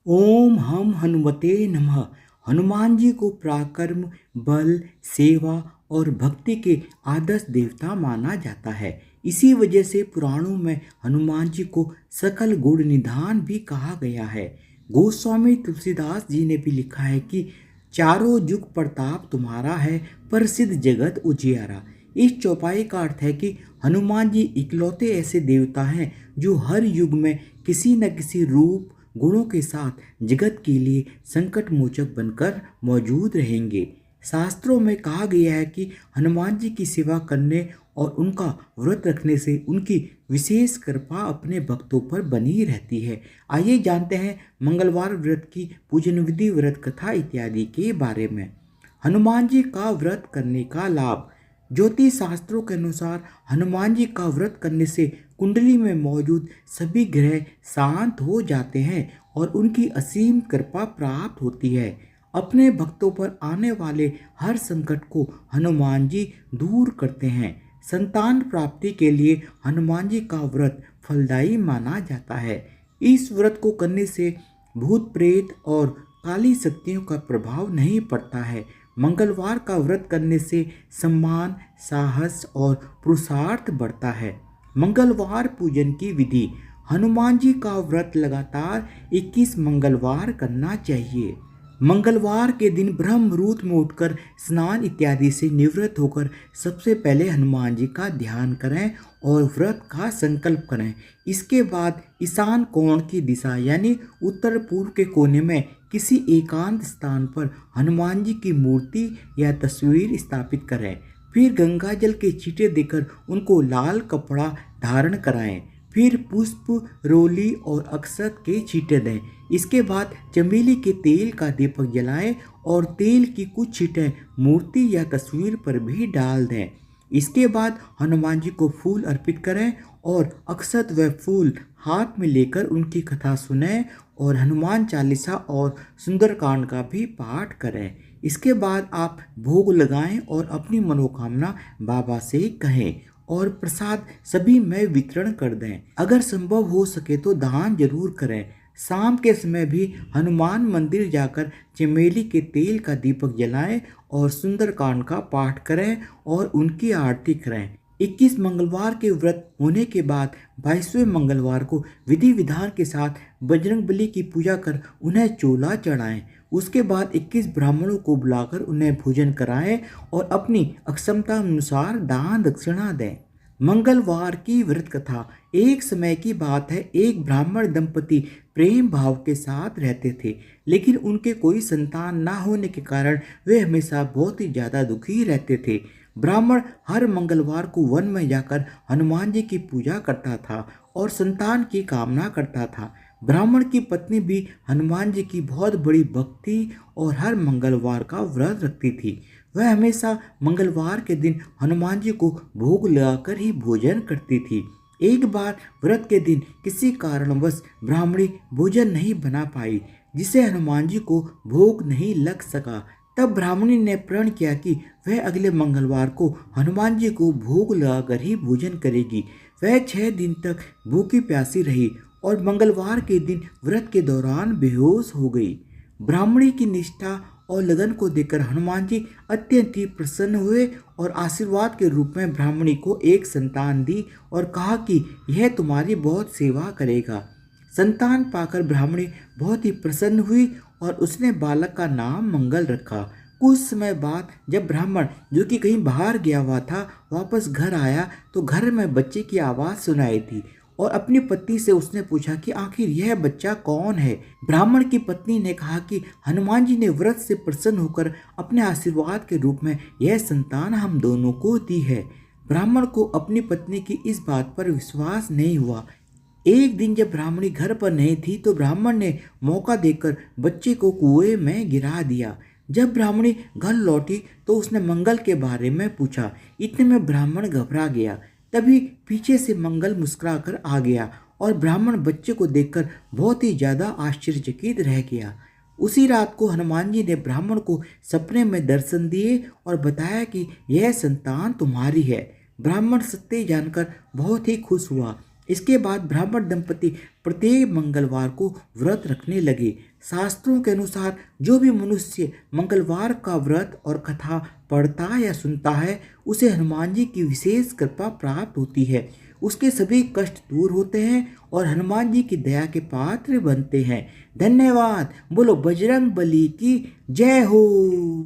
ओम हम हनुमते नमः। हनुमान जी को पराक्रम, बल, सेवा और भक्ति के आदर्श देवता माना जाता है। इसी वजह से पुराणों में हनुमान जी को सकल गुण निधान भी कहा गया है। गोस्वामी तुलसीदास जी ने भी लिखा है कि चारों जुग प्रताप तुम्हारा है, प्रसिद्ध जगत उजियारा। इस चौपाई का अर्थ है कि हनुमान जी इकलौते ऐसे देवता हैं जो हर युग में किसी न किसी रूप गुणों के साथ जगत के लिए संकट मोचक बनकर मौजूद रहेंगे। शास्त्रों में कहा गया है कि हनुमान जी की सेवा करने और उनका व्रत रखने से उनकी विशेष कृपा अपने भक्तों पर बनी रहती है। आइए जानते हैं मंगलवार व्रत की पूजन विधि, व्रत कथा इत्यादि के बारे में। हनुमान जी का व्रत करने का लाभ। ज्योतिष शास्त्रों के अनुसार हनुमान जी का व्रत करने से कुंडली में मौजूद सभी ग्रह शांत हो जाते हैं और उनकी असीम कृपा प्राप्त होती है। अपने भक्तों पर आने वाले हर संकट को हनुमान जी दूर करते हैं। संतान प्राप्ति के लिए हनुमान जी का व्रत फलदायी माना जाता है। इस व्रत को करने से भूत प्रेत और काली शक्तियों का प्रभाव नहीं पड़ता है। मंगलवार का व्रत करने से सम्मान, साहस और पुरुषार्थ बढ़ता है। मंगलवार पूजन की विधि। हनुमान जी का व्रत लगातार 21 मंगलवार करना चाहिए। मंगलवार के दिन ब्रह्म मुहूर्त में उठकर स्नान इत्यादि से निवृत्त होकर सबसे पहले हनुमान जी का ध्यान करें और व्रत का संकल्प करें। इसके बाद ईशान कोण की दिशा यानी उत्तर पूर्व के कोने में किसी एकांत स्थान पर हनुमान जी की मूर्ति या तस्वीर स्थापित करें। फिर गंगा जल के छींटे देकर उनको लाल कपड़ा धारण कराएं। फिर पुष्प, रोली और अक्षत के छींटे दें। इसके बाद चमेली के तेल का दीपक जलाएं और तेल की कुछ छींटे मूर्ति या तस्वीर पर भी डाल दें। इसके बाद हनुमान जी को फूल अर्पित करें और अक्षत व फूल हाथ में लेकर उनकी कथा सुनें और हनुमान चालीसा और सुंदरकांड का भी पाठ करें। इसके बाद आप भोग लगाएं और अपनी मनोकामना बाबा से कहें और प्रसाद सभी में वितरण कर दें। अगर संभव हो सके तो दान जरूर करें। शाम के समय भी हनुमान मंदिर जाकर चमेली के तेल का दीपक जलाएं और सुंदरकांड का पाठ करें और उनकी आरती करें। 21 मंगलवार के व्रत होने के बाद 22वें मंगलवार को विधि विधान के साथ बजरंगबली की पूजा कर उन्हें चोला चढ़ाएं। उसके बाद 21 ब्राह्मणों को बुलाकर उन्हें भोजन कराएं और अपनी अक्षमता अनुसार दान दक्षिणा दें। मंगलवार की व्रत कथा। एक समय की बात है, एक ब्राह्मण दंपति प्रेम भाव के साथ रहते थे, लेकिन उनके कोई संतान ना होने के कारण वे हमेशा बहुत ही ज़्यादा दुखी रहते थे। ब्राह्मण हर मंगलवार को वन में जाकर हनुमान जी की पूजा करता था और संतान की कामना करता था। ब्राह्मण की पत्नी भी हनुमान जी की बहुत बड़ी भक्ति और हर मंगलवार का व्रत रखती थी। वह हमेशा मंगलवार के दिन हनुमान जी को भोग लगाकर ही भोजन करती थी। एक बार व्रत के दिन किसी कारणवश ब्राह्मणी भोजन नहीं बना पाई, जिसे हनुमान जी को भोग नहीं लग सका। तब ब्राह्मणी ने प्रण किया कि वह अगले मंगलवार को हनुमान जी को भोग लगाकर ही भोजन करेगी। वह 6 दिन तक भूखी प्यासी रही और मंगलवार के दिन व्रत के दौरान बेहोश हो गई। ब्राह्मणी की निष्ठा और लगन को देखकर हनुमान जी अत्यंत ही प्रसन्न हुए और आशीर्वाद के रूप में ब्राह्मणी को एक संतान दी और कहा कि यह तुम्हारी बहुत सेवा करेगा। संतान पाकर ब्राह्मणी बहुत ही प्रसन्न हुई और उसने बालक का नाम मंगल रखा। कुछ समय बाद जब ब्राह्मण, जो कि कहीं बाहर गया हुआ था, वापस घर आया तो घर में बच्चे की आवाज़ सुनाई दी और अपनी पत्नी से उसने पूछा कि आखिर यह बच्चा कौन है। ब्राह्मण की पत्नी ने कहा कि हनुमान जी ने व्रत से प्रसन्न होकर अपने आशीर्वाद के रूप में यह संतान हम दोनों को दी है। ब्राह्मण को अपनी पत्नी की इस बात पर विश्वास नहीं हुआ। एक दिन जब ब्राह्मणी घर पर नहीं थी तो ब्राह्मण ने मौका देकर बच्चे को कुएं में गिरा दिया। जब ब्राह्मणी घर लौटी तो उसने मंगल के बारे में पूछा। इतने में ब्राह्मण घबरा गया। तभी पीछे से मंगल मुस्कुराकर आ गया और ब्राह्मण बच्चे को देखकर बहुत ही ज़्यादा आश्चर्यचकित रह गया। उसी रात को हनुमान जी ने ब्राह्मण को सपने में दर्शन दिए और बताया कि यह संतान तुम्हारी है। ब्राह्मण सत्य जानकर बहुत ही खुश हुआ। इसके बाद ब्राह्मण दंपति प्रत्येक मंगलवार को व्रत रखने लगे। शास्त्रों के अनुसार जो भी मनुष्य मंगलवार का व्रत और कथा पढ़ता या सुनता है उसे हनुमान जी की विशेष कृपा प्राप्त होती है। उसके सभी कष्ट दूर होते हैं और हनुमान जी की दया के पात्र बनते हैं। धन्यवाद। बोलो बजरंग बली की जय हो।